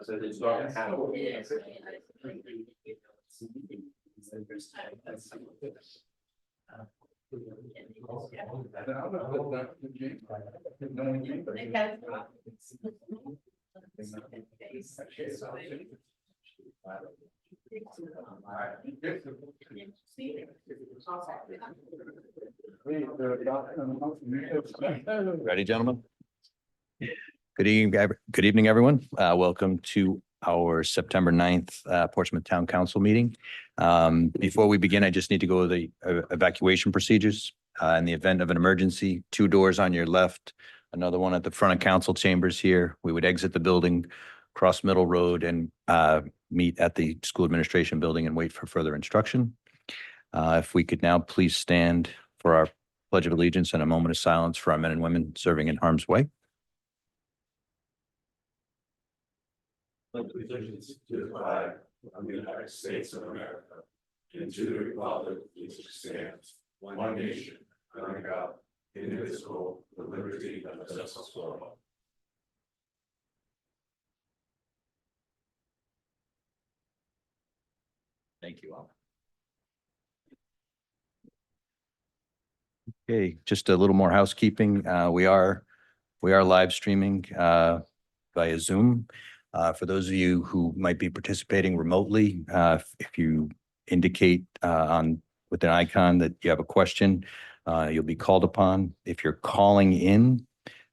So it's not gonna happen. Ready, gentlemen? Good evening, everyone. Welcome to our September 9th Portsmouth Town Council meeting. Before we begin, I just need to go over the evacuation procedures. In the event of an emergency, 2 doors on your left, another one at the front of council chambers here. We would exit the building, cross Middle Road, and meet at the school administration building and wait for further instruction. If we could now please stand for our Pledge of Allegiance and a moment of silence for our men and women serving in harm's way. Allegiance to the flag of the United States of America and to the republic which stands one nation under God, indivisible, with liberty and justice for all. Thank you all. Okay, just a little more housekeeping. We are live streaming via Zoom. For those of you who might be participating remotely, if you indicate with an icon that you have a question, you'll be called upon. If you're calling in,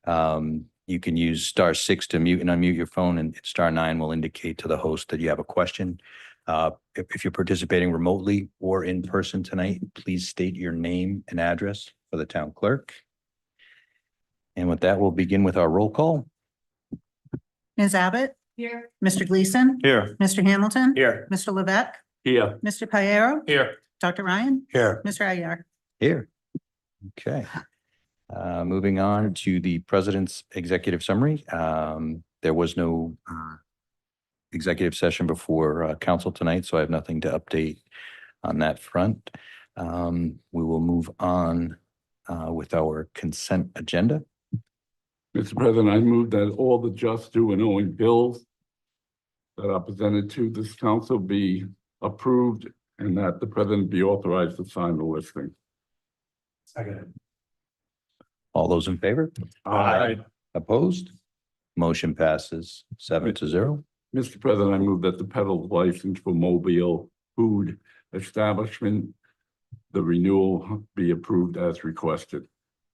you can use *6 to mute and unmute your phone, and *9 will indicate to the host that you have a question. If you're participating remotely or in person tonight, please state your name and address for the town clerk. And with that, we'll begin with our roll call. Ms. Abbott? Here. Mr. Gleason? Here. Mr. Hamilton? Here. Mr. Levesque? Here. Mr. Piero? Here. Dr. Ryan? Here. Mr. Aguirre? Here. Okay. Moving on to the president's executive summary. There was no executive session before council tonight, so I have nothing to update on that front. We will move on with our consent agenda. Mr. President, I move that all the just, due, and owing bills that are presented to this council be approved and that the president be authorized to sign the listing. Second. All those in favor? Aye. Opposed? Motion passes 7-0. Mr. President, I move that the peddler's license for Mobile Food Establishment, the renewal be approved as requested.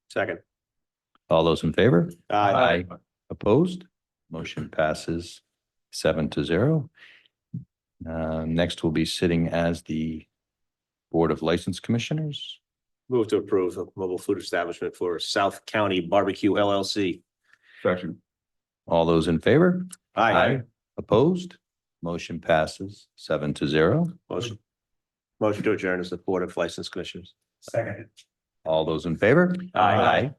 Second. All those in favor? Aye. Opposed? Motion passes 7-0. Next, we'll be sitting as the Board of License Commissioners. Move to approve the mobile food establishment for South County Barbecue LLC. Second. All those in favor? Opposed? Motion passes 7-0. Motion to adjourn as the Board of License Commissioners. Second. All those in favor? Aye.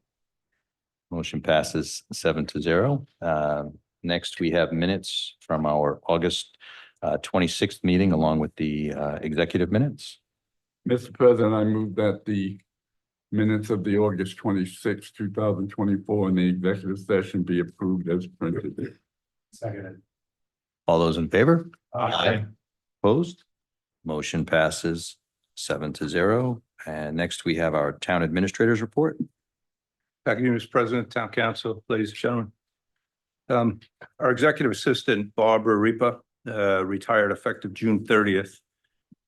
Motion passes 7-0. Next, we have minutes from our August 26th meeting, along with the executive minutes. Mr. President, I move that the minutes of the August 26, 2024 and the executive session be approved as printed. Second. All those in favor? Opposed? Motion passes 7-0. And next, we have our town administrators report. Thank you, Mr. President, Town Council, ladies and gentlemen. Our executive assistant, Barbara Ripa, retired effective June 30th,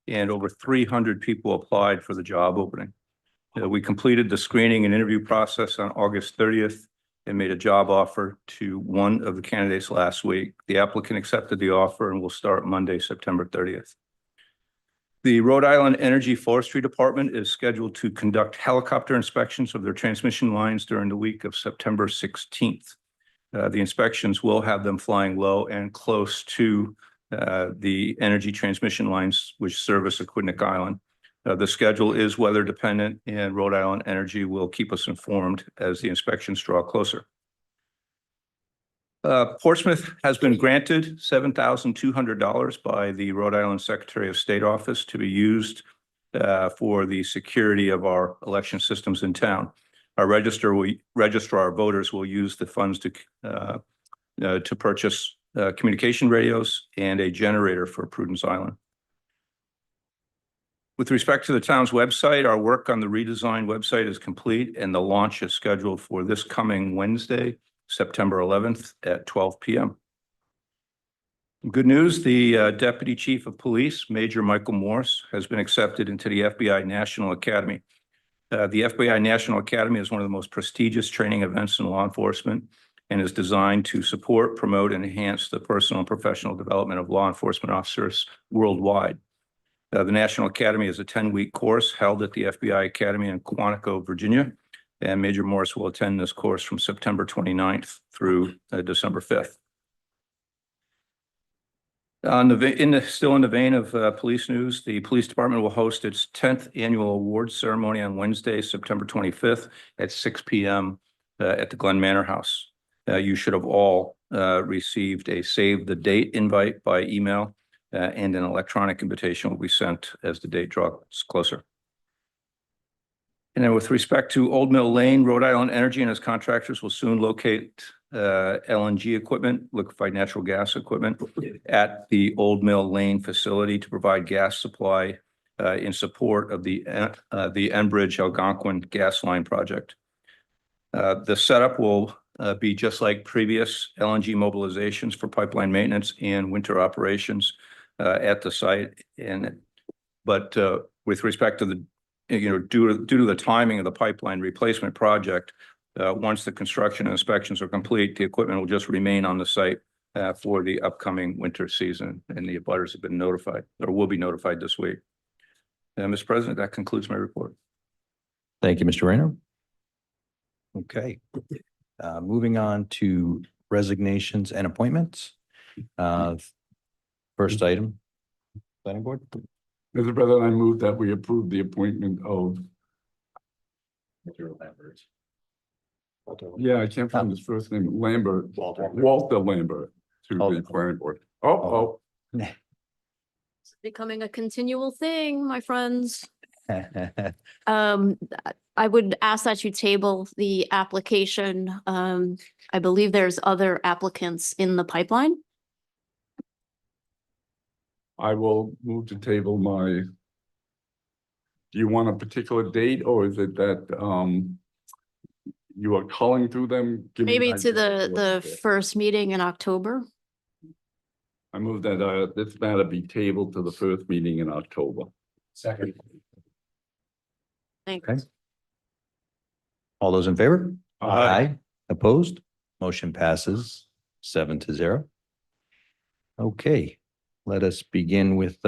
and over 300 people applied for the job opening. We completed the screening and interview process on August 30th and made a job offer to one of the candidates last week. The applicant accepted the offer and will start Monday, September 30th. The Rhode Island Energy Forestry Department is scheduled to conduct helicopter inspections of their transmission lines during the week of September 16th. The inspections will have them flying low and close to the energy transmission lines which service Aquidneck Island. The schedule is weather dependent, and Rhode Island Energy will keep us informed as the inspections draw closer. Portsmouth has been granted $7,200 by the Rhode Island Secretary of State office to be used for the security of our election systems in town. Our registrar of voters will use the funds to purchase communication radios, and a generator for Prudence Island. With respect to the town's website, our work on the redesigned website is complete and the launch is scheduled for this coming Wednesday, September 11th at 12 p.m. Good news, the Deputy Chief of Police, Major Michael Morse, has been accepted into the FBI National Academy. The FBI National Academy is one of the most prestigious training events in law enforcement and is designed to support, promote, and enhance the personal and professional development of law enforcement officers worldwide. The National Academy is a 10-week course held at the FBI Academy in Quantico, Virginia, and Major Morse will attend this course from September 29th through December 5th. Still in the vein of police news, the police department will host its 10th annual awards ceremony on Wednesday, September 25th at 6 p.m. At the Glen Manor House. You should have all received a save the date invite by email, and an electronic invitation will be sent as the date draws closer. And then with respect to Old Mill Lane, Rhode Island Energy and its contractors will soon locate LNG equipment, liquefied natural gas equipment, at the Old Mill Lane facility to provide gas supply in support of the Enbridge Algonquin gas line project. The setup will be just like previous LNG mobilizations for pipeline maintenance and winter operations at the site. But with respect to the, due to the timing of the pipeline replacement project, once the construction and inspections are complete, the equipment will just remain on the site for the upcoming winter season, and the abutters have been notified or will be notified this week. Mr. President, that concludes my report. Thank you, Mr. Rayner. Okay, moving on to resignations and appointments. First item, planning board. Mr. President, I move that we approve the appointment of. Yeah, I can't find his first name, Lambert, Walter Lambert, to the planning board. It's becoming a continual thing, my friends. I would ask that you table the application. I believe there's other applicants in the pipeline. I will move to table my. Do you want a particular date, or is it that you are calling through them? Maybe to the first meeting in October. I move that this matter be tabled to the first meeting in October. Second. Thanks. Okay. All those in favor? Opposed? Motion passes 7-0. Okay, let us begin with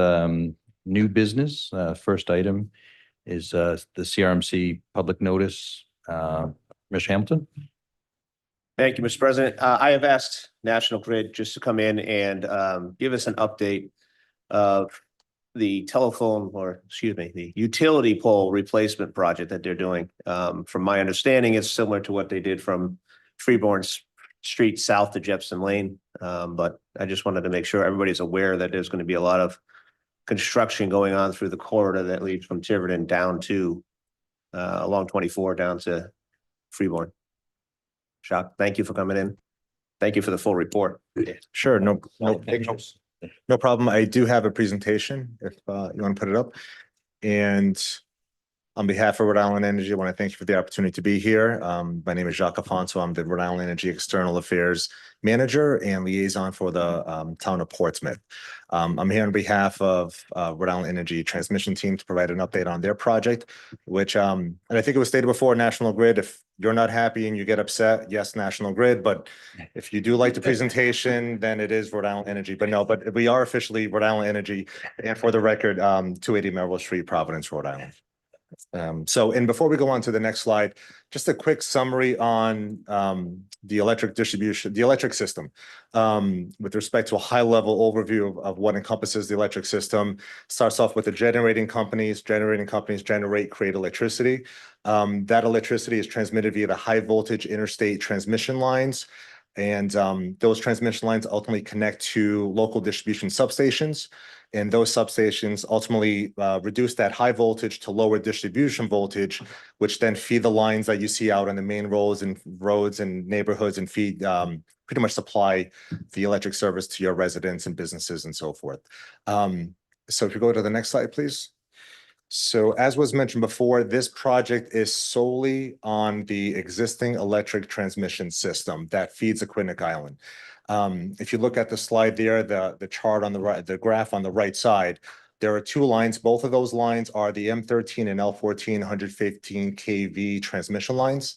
new business. First item is the CRMC public notice. Mr. Hamilton? Thank you, Mr. President. I have asked National Grid just to come in and give us an update of the the utility pole replacement project that they're doing. From my understanding, it's similar to what they did from Freeborn Street south to Jepson Lane. But I just wanted to make sure everybody's aware that there's going to be a lot of construction going on through the corridor that leads from Tiverton down to along 24 down to Freeborn. Shock, thank you for coming in. Thank you for the full report. Sure, no problem. I do have a presentation if you want to put it up. And on behalf of Rhode Island Energy, I want to thank you for the opportunity to be here. My name is Jacques Afonso. I'm the Rhode Island Energy External Affairs Manager and Liaison for the town of Portsmouth. I'm here on behalf of Rhode Island Energy Transmission Team to provide an update on their project, which, and I think it was stated before, National Grid. If you're not happy and you get upset, yes, National Grid. But if you do like the presentation, then it is Rhode Island Energy. But we are officially Rhode Island Energy. And for the record, 280 Melville Street, Providence, Rhode Island. And before we go on to the next slide, just a quick summary on the electric distribution, the electric system, with respect to a high level overview of what encompasses the electric system. Starts off with the generating companies. Generating companies create electricity. That electricity is transmitted via the high voltage interstate transmission lines. And those transmission lines ultimately connect to local distribution substations. And those substations ultimately reduce that high voltage to lower distribution voltage, which then feed the lines that you see out on the main roads and neighborhoods and feed pretty much supply the electric service to your residents and businesses and so forth. So if you go to the next slide, please. So as was mentioned before, this project is solely on the existing electric transmission system that feeds Aquinic Island. If you look at the slide there, the chart on the right, the graph on the right side, there are two lines. Both of those lines are the M13 and L14 115 kV transmission lines.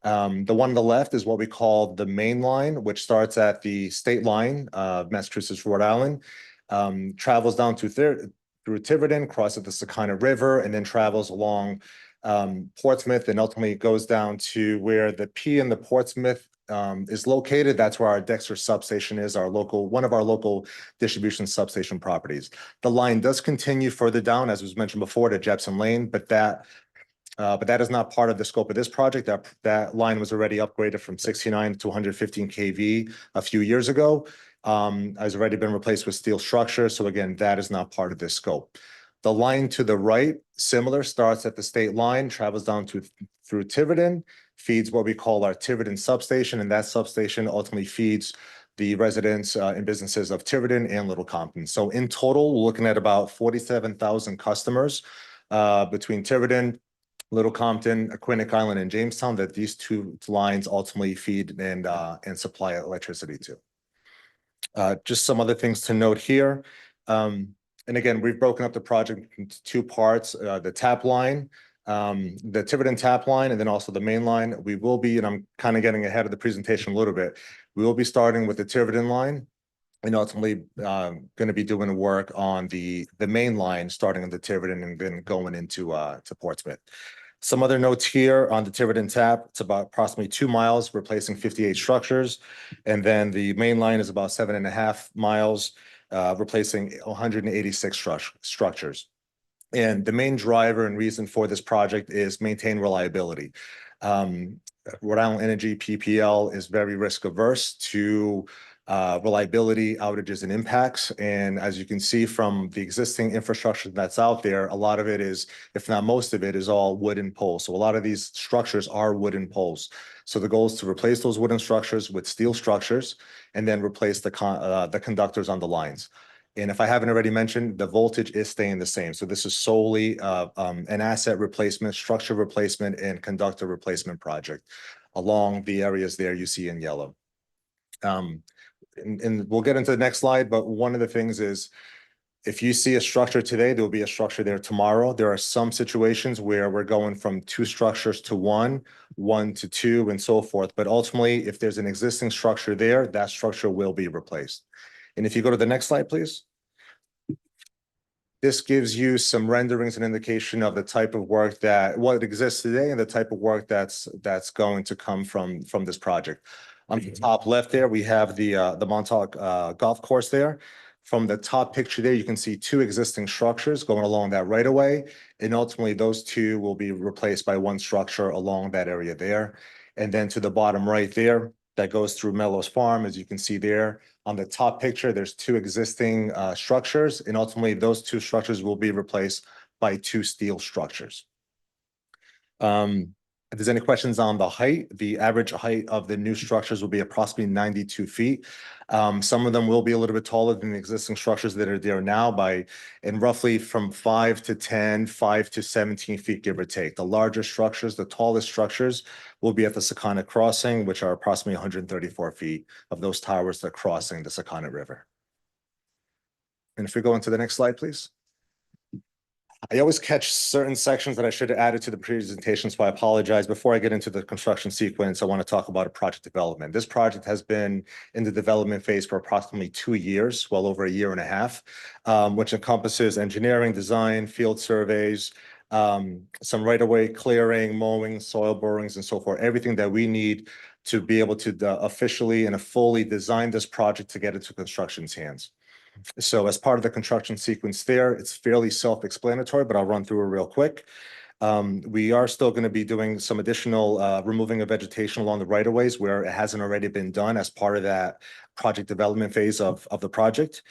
The one on the left is what we call the main line, which starts at the state line of Massachusetts, Rhode Island, travels down through Tiverton, crosses the Sakana River, and then travels along Portsmouth, and ultimately goes down to where the P in the Portsmouth is located. That's where our Dexter substation is, one of our local distribution substation properties. The line does continue further down, as was mentioned before, to Jepson Lane, but that is not part of the scope of this project. That line was already upgraded from 69 to 115 kV a few years ago. Has already been replaced with steel structure. So again, that is not part of this scope. The line to the right, similar, starts at the state line, travels down through Tiverton, feeds what we call our Tiverton substation, and that substation ultimately feeds the residents and businesses of Tiverton and Little Compton. So in total, we're looking at about 47,000 customers between Tiverton, Little Compton, Aquinic Island, and Jamestown that these two lines ultimately feed and supply electricity to. Just some other things to note here. And again, we've broken up the project into two parts, the tap line, the Tiverton tap line, and then also the main line. We will be, and I'm kind of getting ahead of the presentation a little bit, we will be starting with the Tiverton line and ultimately going to be doing work on the main line, starting in the Tiverton and then going into to Portsmouth. Some other notes here on the Tiverton tap, it's about approximately 2 miles, replacing 58 structures. And then the main line is about 7.5 miles, replacing 186 structures. And the main driver and reason for this project is maintain reliability. Rhode Island Energy, PPL, is very risk averse to reliability, outages, and impacts. And as you can see from the existing infrastructure that's out there, a lot of it is, if not most of it, is all wooden poles. So a lot of these structures are wooden poles. So the goal is to replace those wooden structures with steel structures and then replace the conductors on the lines. And if I haven't already mentioned, the voltage is staying the same. So this is solely an asset replacement, structure replacement, and conductor replacement project along the areas there you see in yellow. And we'll get into the next slide, but one of the things is if you see a structure today, there will be a structure there tomorrow. There are some situations where we're going from 2 structures to 1 to 2, and so forth. But ultimately, if there's an existing structure there, that structure will be replaced. And if you go to the next slide, please. This gives you some renderings and indication of the type of work what exists today and the type of work that's going to come from this project. On the top left there, we have the Montauk Golf Course there. From the top picture there, you can see 2 existing structures going along that right of way. And ultimately, those 2 will be replaced by 1 structure along that area there. And then to the bottom right there, that goes through Mellows Farm, as you can see there. On the top picture, there's 2 existing structures, and ultimately those 2 structures will be replaced by 2 steel structures. If there's any questions on the height, the average height of the new structures will be approximately 92 feet. Some of them will be a little bit taller than the existing structures that are there now and roughly from 5 to 10, 5 to 17 feet, give or take. The larger structures, the tallest structures will be at the Sakana Crossing, which are approximately 134 feet of those towers that are crossing the Sakana River. And if we go into the next slide, please. I always catch certain sections that I should have added to the presentation, so I apologize. Before I get into the construction sequence, I want to talk about a project development. This project has been in the development phase for approximately 2 years, well over 1.5 years, which encompasses engineering, design, field surveys, some right-of-way clearing, mowing, soil borings, and so forth. Everything that we need to be able to officially and fully design this project to get it to construction's hands. So as part of the construction sequence there, it's fairly self-explanatory, but I'll run through it real quick. We are still going to be doing some additional removing of vegetation along the right-of-ways where it hasn't already been done as part of that project development phase of the project.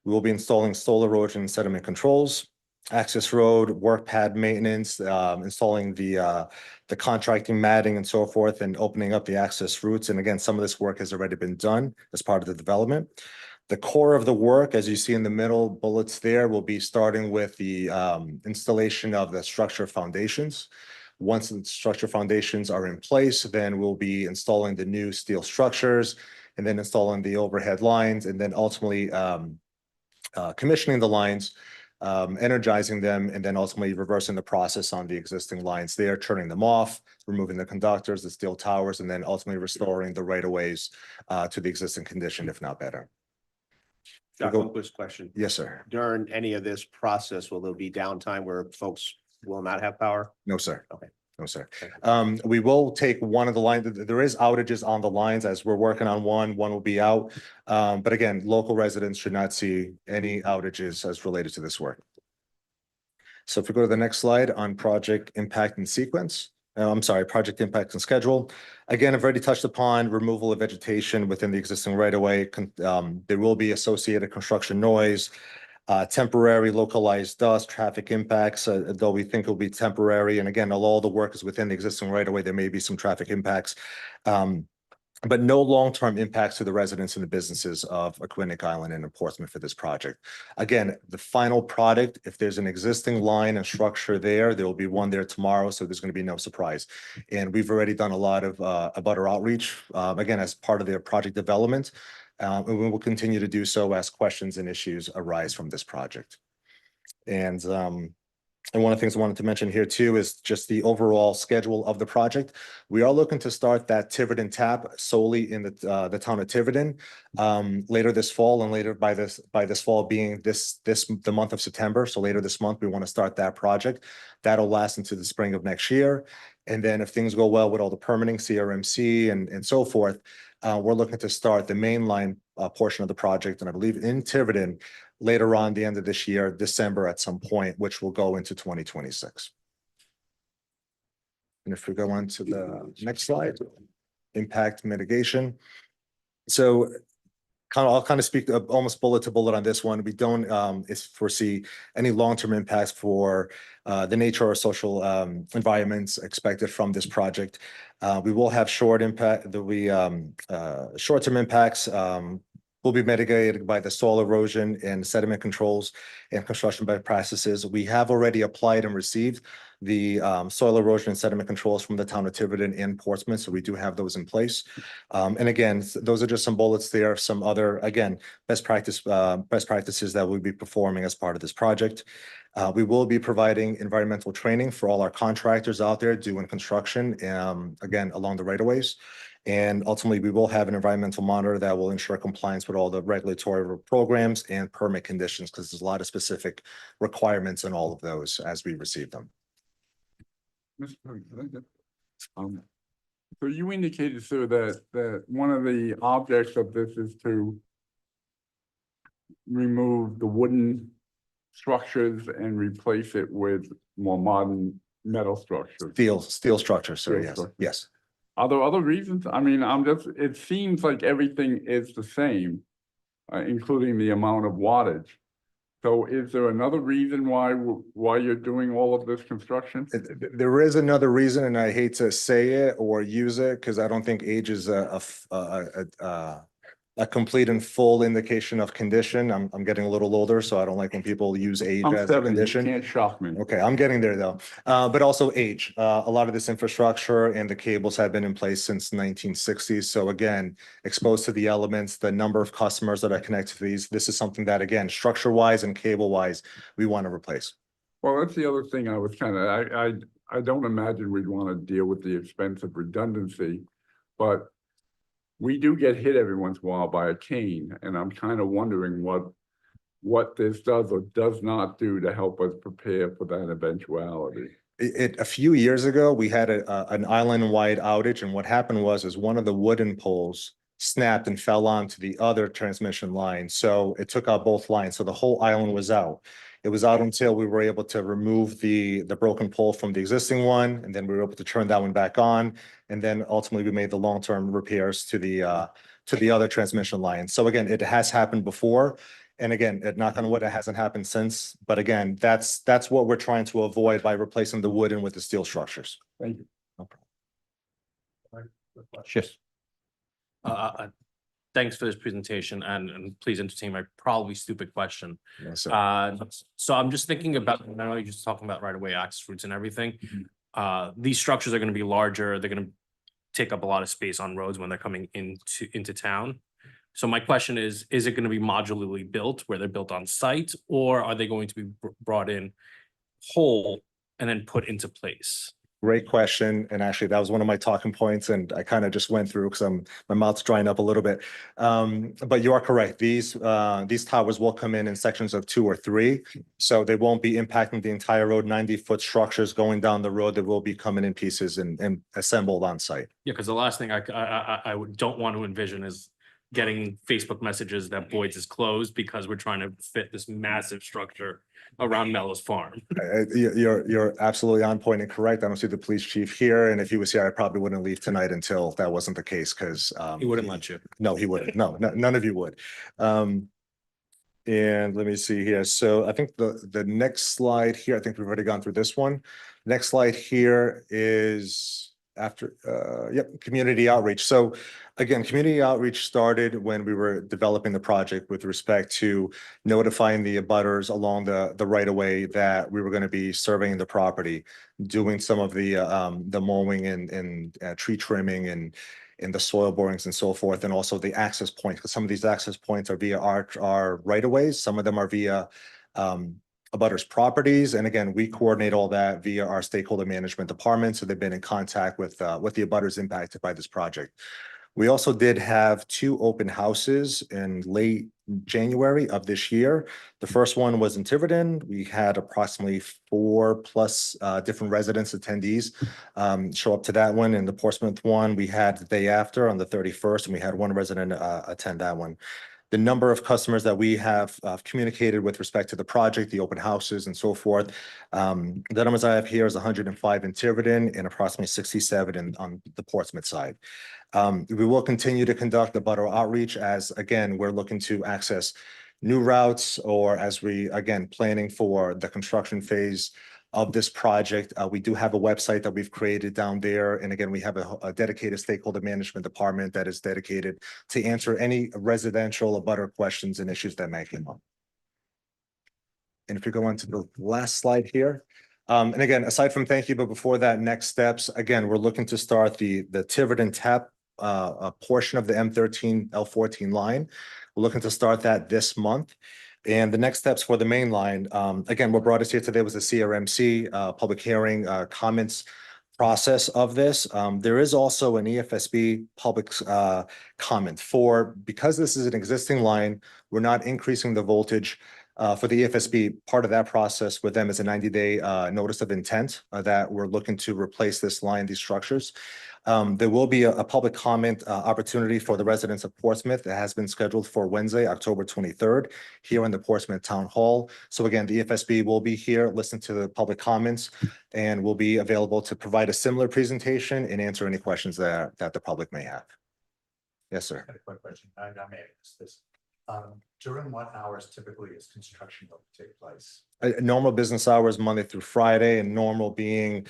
We will be installing soil erosion and sediment controls. access road, work pad maintenance, installing the contracting matting and so forth, and opening up the access routes. And again, some of this work has already been done as part of the development. The core of the work, as you see in the middle bullets there, will be starting with the installation of the structure foundations. Once the structure foundations are in place, then we'll be installing the new steel structures and then installing the overhead lines, and then ultimately commissioning the lines, energizing them, and then ultimately reversing the process on the existing lines there, turning them off, removing the conductors, the steel towers, and then ultimately restoring the right-of-ways to the existing condition, if not better. Doc, one quick question. Yes, sir. During any of this process, will there be downtime where folks will not have power? No, sir. Okay. No, sir. We will take one of the lines. There is outages on the lines as we're working on one will be out. But again, local residents should not see any outages as related to this work. So if we go to the next slide on project impact and sequence, I'm sorry, project impact and schedule. Again, I've already touched upon removal of vegetation within the existing right of way. There will be associated construction noise, temporary localized dust, traffic impacts, though we think will be temporary. And again, all the work is within the existing right of way, there may be some traffic impacts. But no long-term impacts to the residents and the businesses of Aquinic Island and Portsmouth for this project. Again, the final product, if there's an existing line and structure there, there will be one there tomorrow, so there's going to be no surprise. And we've already done a lot of abutter outreach, again, as part of their project development. And we will continue to do so as questions and issues arise from this project. And one of the things I wanted to mention here too is just the overall schedule of the project. We are looking to start that Tiverton tap solely in the town of Tiverton later this fall, and later by this fall being the month of September. So later this month, we want to start that project. That'll last into the spring of next year. And then if things go well with all the permitting, CRMC and so forth, we're looking to start the mainline portion of the project, and I believe in Tiverton later on the end of this year, December at some point, which will go into 2026. And if we go on to the next slide, impact mitigation. So I'll kind of speak almost bullet to bullet on this one. We don't foresee any long-term impacts for the nature or social environments expected from this project. We will have short-term impacts will be mitigated by the soil erosion and sediment controls and construction best practices. We have already applied and received the soil erosion and sediment controls from the town of Tiverton and Portsmouth, so we do have those in place. And again, those are just some bullets there, some other, again, best practices that we'll be performing as part of this project. We will be providing environmental training for all our contractors out there doing construction, again, along the right-of-ways. And ultimately, we will have an environmental monitor that will ensure compliance with all the regulatory programs and permit conditions, because there's a lot of specific requirements in all of those as we receive them. Mr. President, so you indicated, sir, that one of the objects of this is to remove the wooden structures and replace it with more modern metal structures. Steel structure, sir. Steel Yes. structure. Yes. Are there other reasons? I mean, it seems like everything is the same, including the amount of wattage. So is there another reason why you're doing all of this construction? There is another reason, and I hate to say it or use it because I don't think age is a complete and full indication of condition. I'm getting a little older, so I don't like when people use age I'm as a 70, you condition. can't shock me. Okay, I'm getting there though. But also age. A lot of this infrastructure and the cables have been in place since 1960s. So again, exposed to the elements, the number of customers that are connected to these, this is something that, again, structure-wise and cable-wise, we want to replace. Well, that's the other thing I was I don't imagine we'd want to deal with the expense of redundancy, but we do get hit every once in a while by a cane, and I'm kind of wondering what this does or does not do to help us prepare for that eventuality. A few years ago, we had an island-wide outage, and what happened was one of the wooden poles snapped and fell onto the other transmission line. So it took out both lines. So the whole island was out. It was out until we were able to remove the broken pole from the existing one, and then we were able to turn that one back on. And then ultimately we made the long-term repairs to the other transmission line. So again, it has happened before. And again, knock on wood, it hasn't happened since, but again, that's what we're trying to avoid by replacing the wooden with the steel structures. Thank you. No problem. Yes. Thanks for this presentation and please entertain my probably stupid question. Yes, sir. So I'm just thinking about, I know you're just talking about right away access routes and everything. These structures are gonna be larger, they're gonna take up a lot of space on roads when they're coming into town. So my question is it gonna be modularly built where they're built on site, or are they going to be brought in whole and then put into place? Great question. And actually, that was one of my talking points, and I kind of just went through because my mouth's drying up a little bit. But you are correct. These towers will come in sections of 2 or 3. So they won't be impacting the entire road. 90-foot structures going down the road. They will be coming in pieces and assembled on site. Yeah, because the last thing don't want to envision is getting Facebook messages that Boyd's is closed because we're trying to fit this massive structure around Mellows Farm. You're absolutely on point and correct. I don't see the police chief here, and if he was here, I probably wouldn't leave tonight until that wasn't the case, because He wouldn't let you. no, he wouldn't. No, none of you would. And let me see here. So I think the next slide here, I think we've already gone through this one. Next slide here is after, community outreach. So again, community outreach started when we were developing the project with respect to notifying the abutters along the right of way that we were going to be surveying the property, doing some of the mowing and tree trimming and the soil borings and so forth, and also the access points, because some of these access points are via our right of ways, some of them are via abutters properties. And again, we coordinate all that via our stakeholder management department. So they've been in contact with the abutters impacted by this project. We also did have 2 open houses in late January of this year. The first one was in Tiverton. We had approximately 4+ different residents attendees show up to that one. And the Portsmouth one, we had the day after on the 31st, and we had 1 resident attend that one. The number of customers that we have communicated with respect to the project, the open houses and so forth. The numbers I have here is 105 in Tiverton and approximately 67 on the Portsmouth side. We will continue to conduct the abutter outreach as, again, we're looking to access new routes, or as we, again, planning for the construction phase of this project. We do have a website that we've created down there. And again, we have a dedicated stakeholder management department that is dedicated to answer any residential abutter questions and issues that may come up. And if you go on to the last slide here. And again, aside from thank you, but before that, next steps, again, we're looking to start the Tiverton tap a portion of the M13 L14 line. We're looking to start that this month. And the next steps for the main line, again, what brought us here today was the CRMC public hearing comments process of this. There is also an EFSB public comment because this is an existing line, we're not increasing the voltage. For the EFSB, part of that process with them is a 90-day notice of intent that we're looking to replace this line, these structures. There will be a public comment opportunity for the residents of Portsmouth that has been scheduled for Wednesday, October 23rd, here in the Portsmouth Town Hall. So again, the EFSB will be here, listen to the public comments, and will be available to provide a similar presentation and answer any questions that the public may have. Yes, sir. I had a quick question. I may have missed this. During what hours typically is construction going to take place? Normal business hours, Monday through Friday, and normal being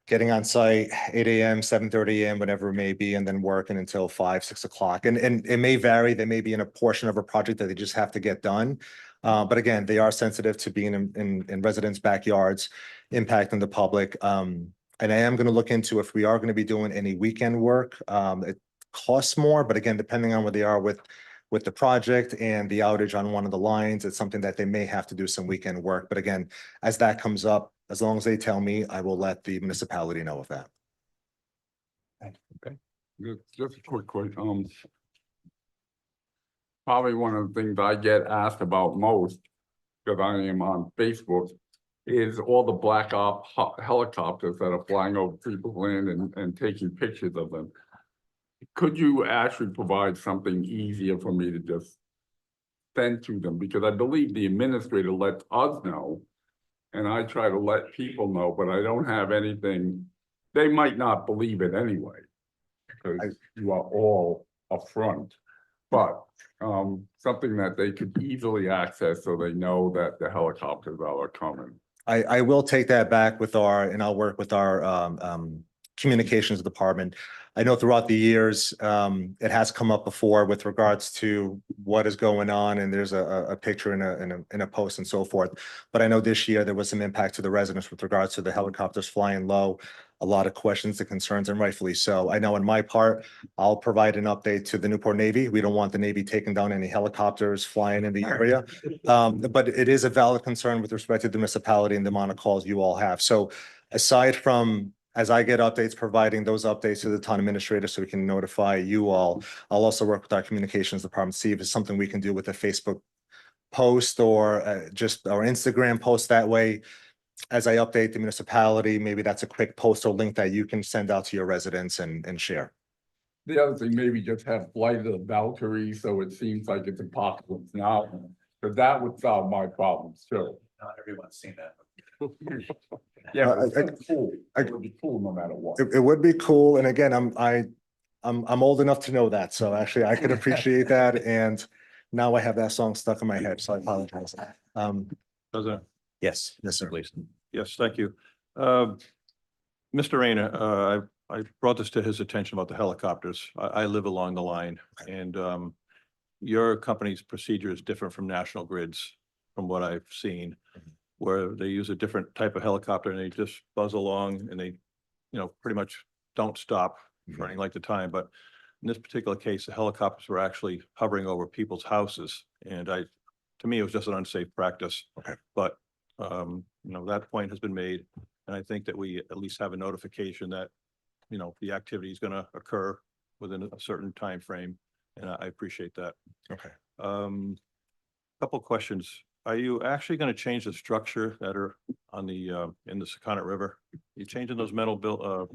getting on site 8 a.m., 7:30 a.m., whatever it may be, and then working until 5, 6 o'clock. And it may vary. They may be in a portion of a project that they just have to get done. But again, they are sensitive to being in residents' backyards, impacting the public. And I am going to look into if we are going to be doing any weekend work. It costs more, but again, depending on where they are with the project and the outage on one of the lines, it's something that they may have to do some weekend work. But again, as that comes up, as long as they tell me, I will let the municipality know of that. Just a quick question. Probably one of the things I get asked about most, because I am on Facebook, is all the black op helicopters that are flying over people's land and taking pictures of them. Could you actually provide something easier for me to just send to them? Because I believe the administrator lets us know, and I try to let people know, but I don't have anything. They might not believe it anyway, because you are all upfront. but something that they could easily access so they know that the helicopters are coming. I will take that back with and I'll work with our communications department. I know throughout the years, it has come up before with regards to what is going on, and there's a picture in a post and so forth. But I know this year there was some impact to the residents with regards to the helicopters flying low. A lot of questions and concerns, and rightfully so. I know in my part, I'll provide an update to the Newport Navy. We don't want the Navy taking down any helicopters flying in the area. But it is a valid concern with respect to the municipality and the amount of calls you all have. So aside from, as I get updates, providing those updates to the town administrator so we can notify you all, I'll also work with our communications department, see if it's something we can do with a Facebook post or just our Instagram post. That way, as I update the municipality, maybe that's a quick post or link that you can send out to your residents and share. The other thing, maybe just have light of the Valkyrie, so it seems like it's impossible now, but that would solve my problems too. Not everyone's seen that. Yeah, but I- it's cool. It would be cool no matter what. It would be cool. And again, I'm old enough to know that. So actually I could appreciate that. And now I have that song stuck in my head. So I apologize. President, Yes, sir. Please. yes, thank you. Mr. Rayner, I brought this to his attention about the helicopters. I live along the line, and your company's procedure is different from National Grid's, from what I've seen, where they use a different type of helicopter and they just buzz along and they, pretty much don't stop for any length of time. But in this particular case, the helicopters were actually hovering over people's houses, and to me, it was just an unsafe practice. Okay. But that point has been made, and I think that we at least have a notification that, the activity is going to occur within a certain time frame, and I appreciate that. Okay. Couple questions. Are you actually going to change the structure that are on the in the Secundit River? You changing those metal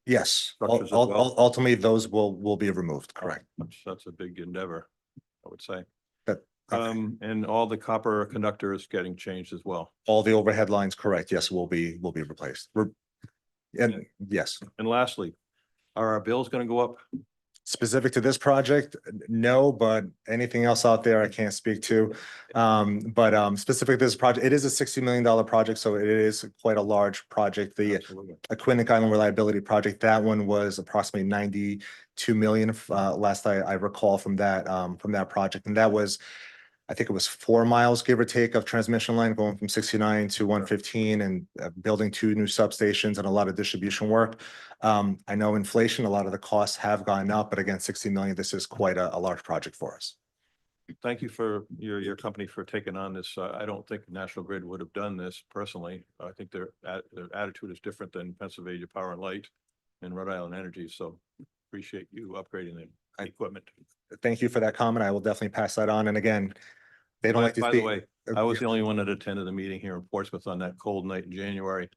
Yes, Structures as well? ultimately, those will be removed, correct? That's a big endeavor, I would say. Okay. And all the copper conductor is getting changed as well. All the overhead lines, correct, yes, will be replaced. And yes, And lastly, are our bills going to go up? specific to this project, no, but anything else out there I can't speak to. But specific to this project, it is a $60 million project, so it is quite a large project. The Absolutely. Aquinic Island Reliability Project, that one was approximately 92 million, last I recall from that project. And that was, I think it was 4 miles, give or take, of transmission line going from 69 to 115 and building 2 new substations and a lot of distribution work. I know inflation, a lot of the costs have gone up, but again, 60 million, this is quite a large project for us. Thank you for your company for taking on this. I don't think National Grid would have done this personally. I think their attitude is different than Pennsylvania Power and Light and Rhode Island Energy. So appreciate you upgrading the equipment. Thank you for that comment. I will definitely pass that on. And again, they don't like to By see. the way, I was the only one that attended the meeting here in Portsmouth on that cold night in January.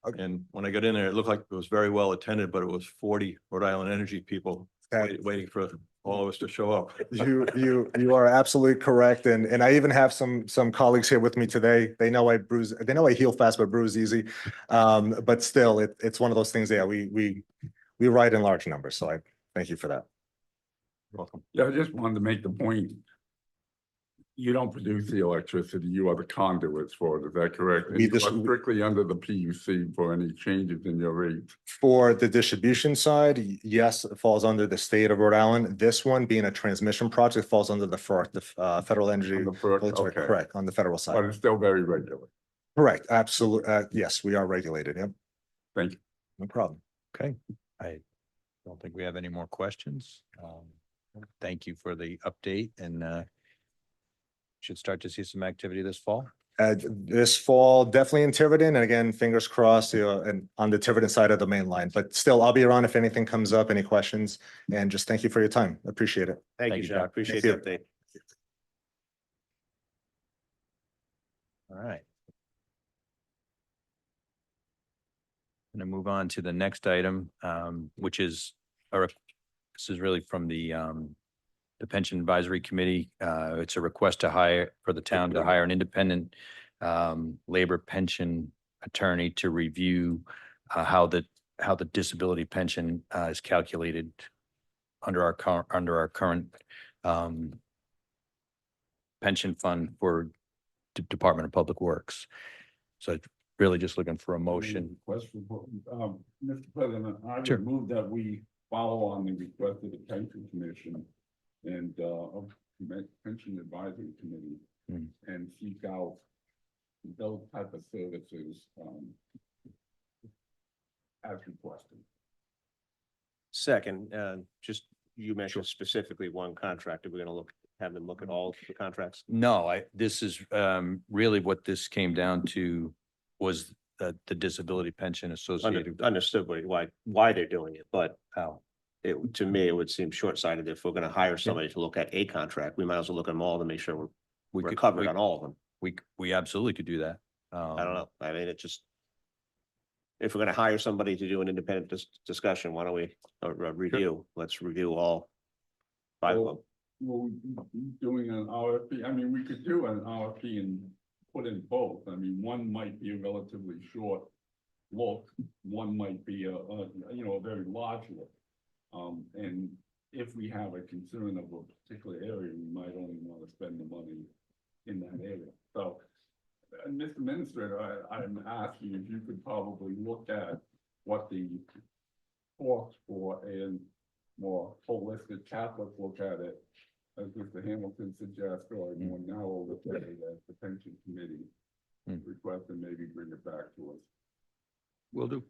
Okay. And when I got in there, it looked like it was very well attended, but it was 40 Rhode Island Energy people waiting for all of us to show up. You are absolutely correct. And I even have some colleagues here with me today. They know I heal fast, but bruise easy. But still, it's one of those things. Yeah, we ride in large numbers. So I thank you for that. Welcome. Yeah, I just wanted to make the point. You don't produce the electricity, you are the conduits for it, is that correct? And We you are just- strictly under the PUC for any changes in your rates. For the distribution side, yes, it falls under the state of Rhode Island. This one being a transmission project falls under the Federal Energy. On the FERC, Regulatory, okay. correct, on the federal But side. it's still very regular. Correct, absolutely. Yes, we are regulated. Yep, Thank you. no problem. Okay, I don't think we have any more questions. Thank you for the update, and should start to see some activity this fall. This fall, definitely in Tiverton, and again, fingers crossed, and on the Tiverton side of the main line, but still, I'll be around if anything comes up, any questions, and just thank you for your time. Appreciate it. Thank Thank you, you, John. Jack. Appreciate Thank the update. All right. Going to move on to the next item, which is, this is really from the Pension Advisory Committee. It's a request for the town to hire an independent labor pension attorney to review how the disability pension is calculated under our current pension fund for Department of Public Works. So it's really just looking for a motion. Question, Mr. President, I Sure. would move that we follow on the request of the pension commission and pension advisory committee Hmm. and seek out those type of services as requested. Second, just, you mentioned specifically one contract. Are we gonna have them look at all the contracts? No, this is really what this came down to was the disability pension associated. Understood why they're doing it, but How? to me, it would seem short-sighted if we're gonna hire somebody to look at a contract. We might as well look at them all to make sure we're covered on all of them. We absolutely could do that. I don't know. I mean, it just. If we're gonna hire somebody to do an independent discussion, why don't we, review, let's review all five of them. Well, doing an RFP, I mean, we could do an RFP and put in both. I mean, one might be a relatively short look, one might be a very large look. And if we have a concern of a particular area, we might only want to spend the money in that area. So, Mr. Administrator, I'm asking if you could probably look at what the cost for a more holistic Catholic look at it, as Mr. Hamilton suggests, or more narrow look at it as the pension committee request, and maybe bring it back to us. Will do.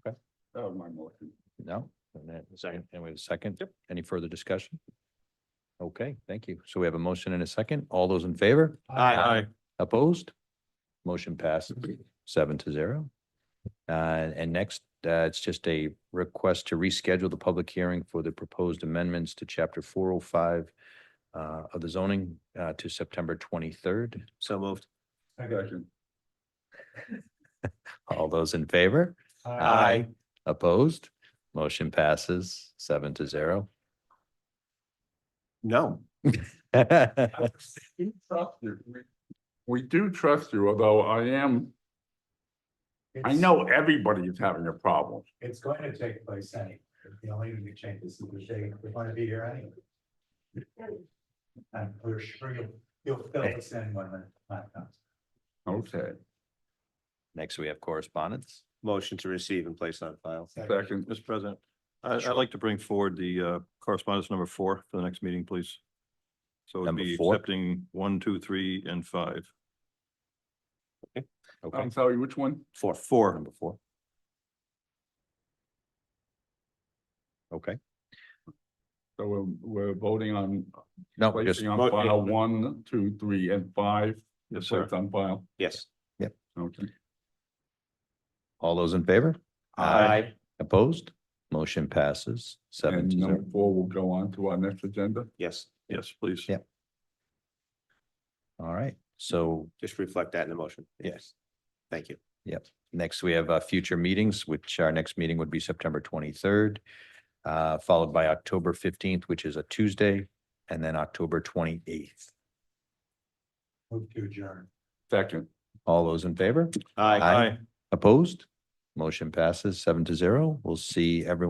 That was my motion. No? And then second, and we have a second. Yep. Any further discussion? Okay, thank you. So we have a motion and a second. All those in favor? Aye. Opposed? Motion passes 7-0. And next, it's just a request to reschedule the public hearing for the proposed amendments to chapter 405 of the zoning to September 23rd. So moved. Second. All those in favor? Aye. Opposed? Motion passes 7-0. No. We trust you. We do trust you, although I know everybody is having a problem. It's going to take place anyway. The only thing that changes is we're going to be here anyway. And we're sure you'll fill us in when the time comes. Okay, Next, we have correspondence. Motion to receive and place on file. second. Mr. President, I'd like to bring forward the correspondence number 4 for the next meeting, please. So it'd Number be 4? accepting 1, 2, 3, and 5. Okay, I'm sorry, which one? 4. number 4. Okay, So we're voting on no, just, placing on file 1, 2, 3, and 5. Yes, sir. Place on file. Yes. Okay. all those in favor? Aye. Opposed? Motion passes And 7-0. number 4 will go on to our next agenda. Yes. Yes, please. Yeah. All right, so Just reflect that in the motion. Yes. Thank you. Yep. Next, we have future meetings, which our next meeting would be September 23rd, followed by October 15th, which is a Tuesday, and then October 28th. Move to adjourn. Second. All those in favor? Aye. Opposed? Motion passes 7-0. We'll see everyone.